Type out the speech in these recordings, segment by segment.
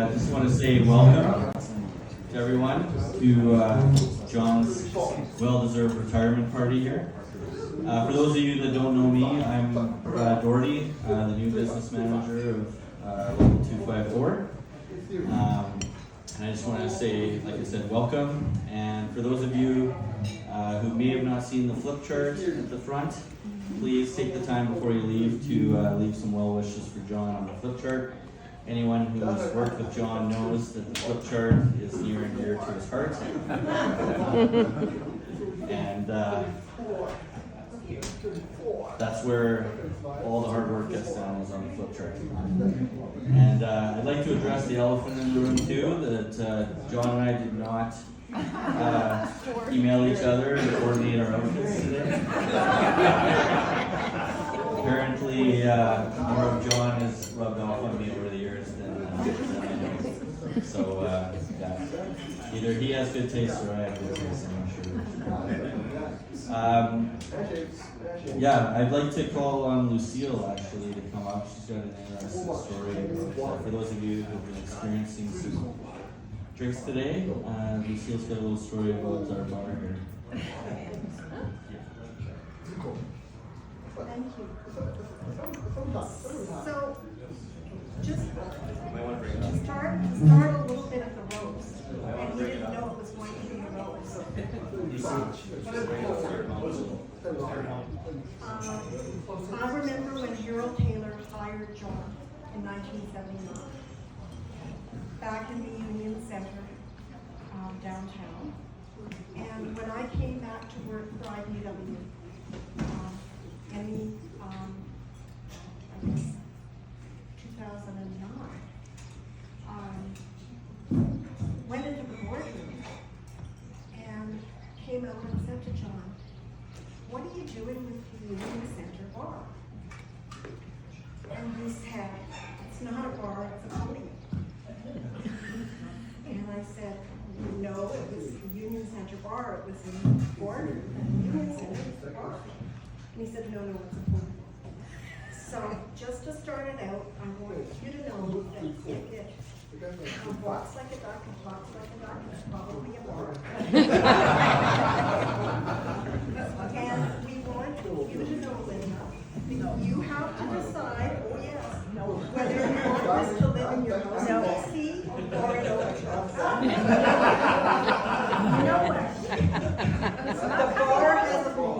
I just want to say welcome to everyone to John's well-deserved retirement party here. For those of you that don't know me, I'm Brad Doherty, the new business manager of Local 254. And I just want to say, like I said, welcome. And for those of you who may have not seen the flip chart at the front, please take the time before you leave to leave some well wishes for John on the flip chart. Anyone who's worked with John knows that the flip chart is near and dear to his heart. And that's where all the hard work gets done, is on the flip chart. And I'd like to address the elephant in the room too, that John and I did not email each other to coordinate our outfits today. Apparently, more of John has rubbed off on me over the years than I know. So, yeah, either he has good taste or I have good taste, I'm not sure. Yeah, I'd like to call on Lucille actually to come up. She's got an interesting story about, for those of you who have been experiencing some drinks today. Lucille's got a little story about our bar here. Thank you. So, just to start a little bit of the roast, and you didn't know it was going to be a roast. I remember when Harold Taylor hired John in 1979, back in the Union Center downtown. And when I came back to work for IBW, in I guess 2009, went into the boardroom and came out and said to John, "What are you doing with the Union Center bar?" And he said, "It's not a bar, it's a podium." And I said, "No, it was the Union Center bar, it was in the boardroom, and the Union Center is the bar." And he said, "No, it's a podium." So, just to start it out, I want you to know that if it walks like a duck and talks like a duck, it's probably a bar. And we want you to know, Linda, you have to decide, oh yes, whether you want us to live in your house at sea or in Oakshott.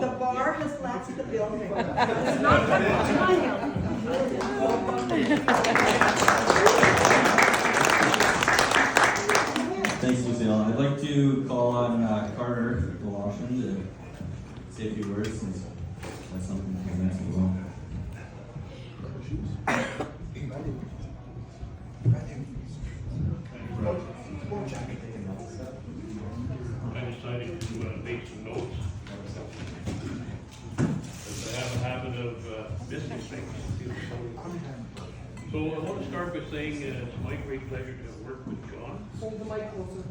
The bar has left the building. It's not China. Thanks, Lucille. I'd like to call on Carter Galoshin to say a few words, since that's something that he's asked as well. I decided to make some notes, because I have a habit of missing things. So I want to start by saying it's my great pleasure to work with John. Hold the mic closer.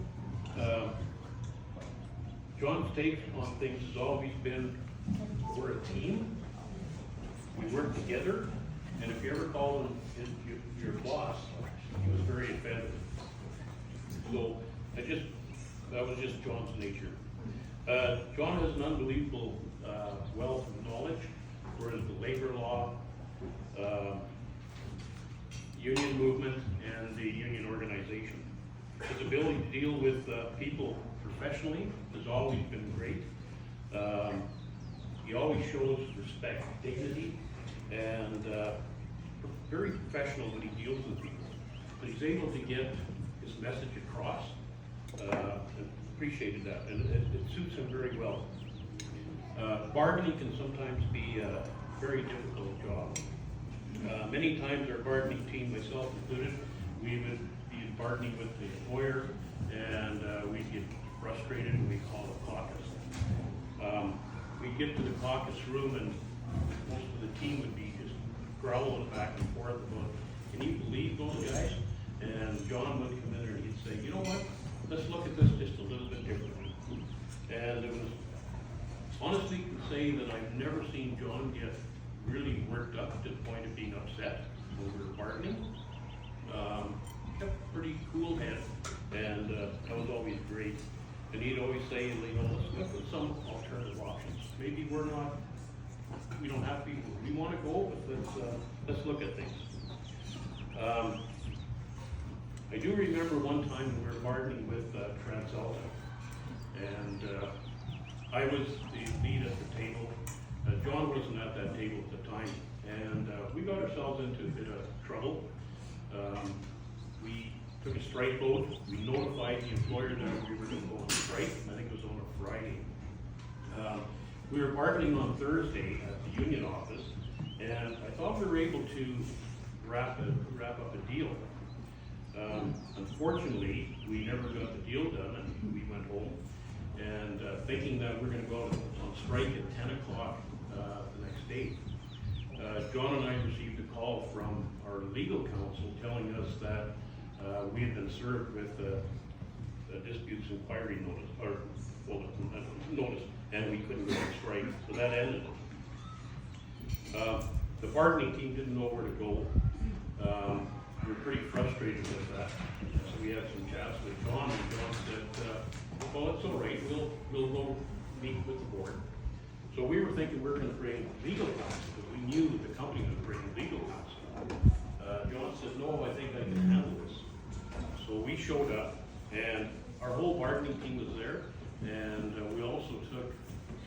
John's take on things has always been, we're a team, we work together, and if you ever call him your boss, he was very offended. So that was just John's nature. John has an unbelievable wealth of knowledge, whereas the labor law, union movement, and the union organization. His ability to deal with people professionally has always been great. He always shows respect, dignity, and very professional when he deals with people. But he's able to get his message across, and appreciated that, and it suits him very well. Bargaining can sometimes be a very difficult job. Many times our bargaining team, myself included, we would be bargaining with the employer, and we'd get frustrated and we'd call a caucus. We'd get to the caucus room and most of the team would be just growling back and forth about, "Can you believe those guys?" And John would come in there and he'd say, "You know what, let's look at this just a little bit differently." And it was, honestly, can say that I've never seen John get really worked up to the point of being upset when we were bargaining. Kept pretty cool And he'd always say, you know, let's look at some alternative options. Maybe we don't have people we want to go, but let's look at things. I do remember one time we were bargaining with TransAlta, and I was the lead at the table. John wasn't at that table at the time, and we got ourselves into a bit of trouble. We took a strike vote. We notified the employer that we were going to go on strike. I think it was on a Friday. We were bargaining on Thursday at the union office, and I thought we were able to wrap up a deal. Unfortunately, we never got the deal done, and we went home. And thinking that we're going to go out on strike at 10 o'clock the next day, John and I received a call from our legal counsel telling us that we had been served with a disputes inquiry notice, notice, and we couldn't go on strike. So that ended it. The bargaining team didn't know where to go. We were pretty frustrated with that. So we had some chats with John, and John said, well, it's all right, we'll go meet with the board. So we were thinking we were going to bring legal counsel, because we knew the company was bringing legal counsel. John said, no, I think I can handle this. So we showed up, and our whole bargaining team was there, and we also took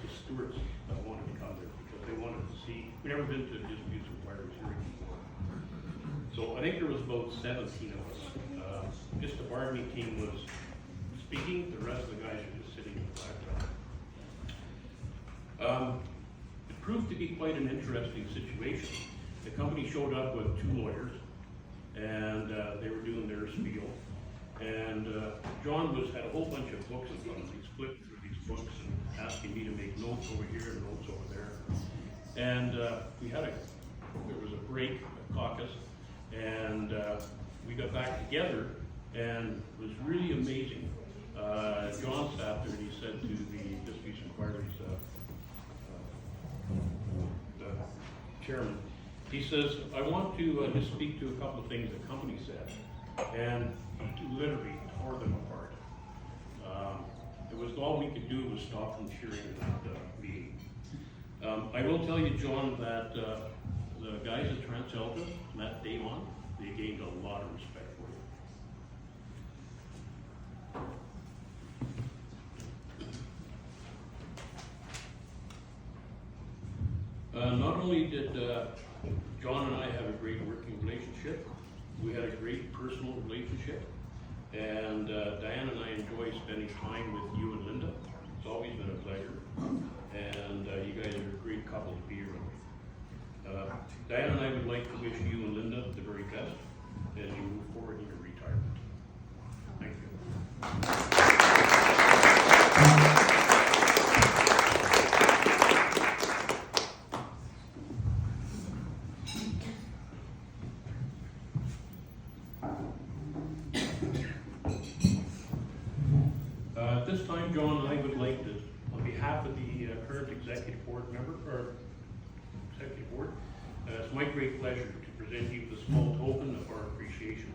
the stewards that wanted to come there, because they wanted to see, we've never been to a disputes inquiry hearing before. So I think there was about 17 of us. Just the bargaining team was speaking, the rest of the guys were just sitting in the background. It proved to be quite an interesting situation. The company showed up with 2 lawyers, and they were doing their spiel. And John had a whole bunch of books in front of him. He split through these books and asking me to make notes over here and notes over there. And there was a break, a caucus, and we got back together, and it was really amazing. John sat there and he said to the disputes inquiries the chairman, he says, I want to just speak to a couple of things the company said, and he literally tore them apart. It was all we could do was stop from cheering in that meeting. I will tell you, John, that the guys at TransAlta, from that day on, they gained a lot of respect for you. Not only did John and I have a great working relationship, we had a great personal relationship, and Diane and I enjoy spending time with you and Linda. It's always been a pleasure, and you guys are a great couple to be around. Diane and I would like to wish you and Linda the very best as you move forward in your retirement. Thank you. At this time, John and I would like to, on behalf of the current executive board member, or executive board, it's my great pleasure to present you with a small token of our appreciation.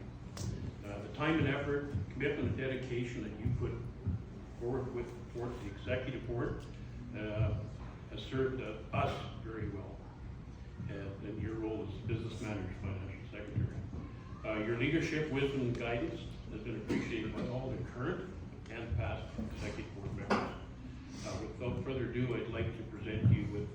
The time and effort, commitment, and dedication that you put forward towards the executive board has served us very well, in your role as business manager, financial secretary. Your leadership, wisdom, and guidance has been appreciated by all the current and past executive board members. Without further ado, I'd like to present you with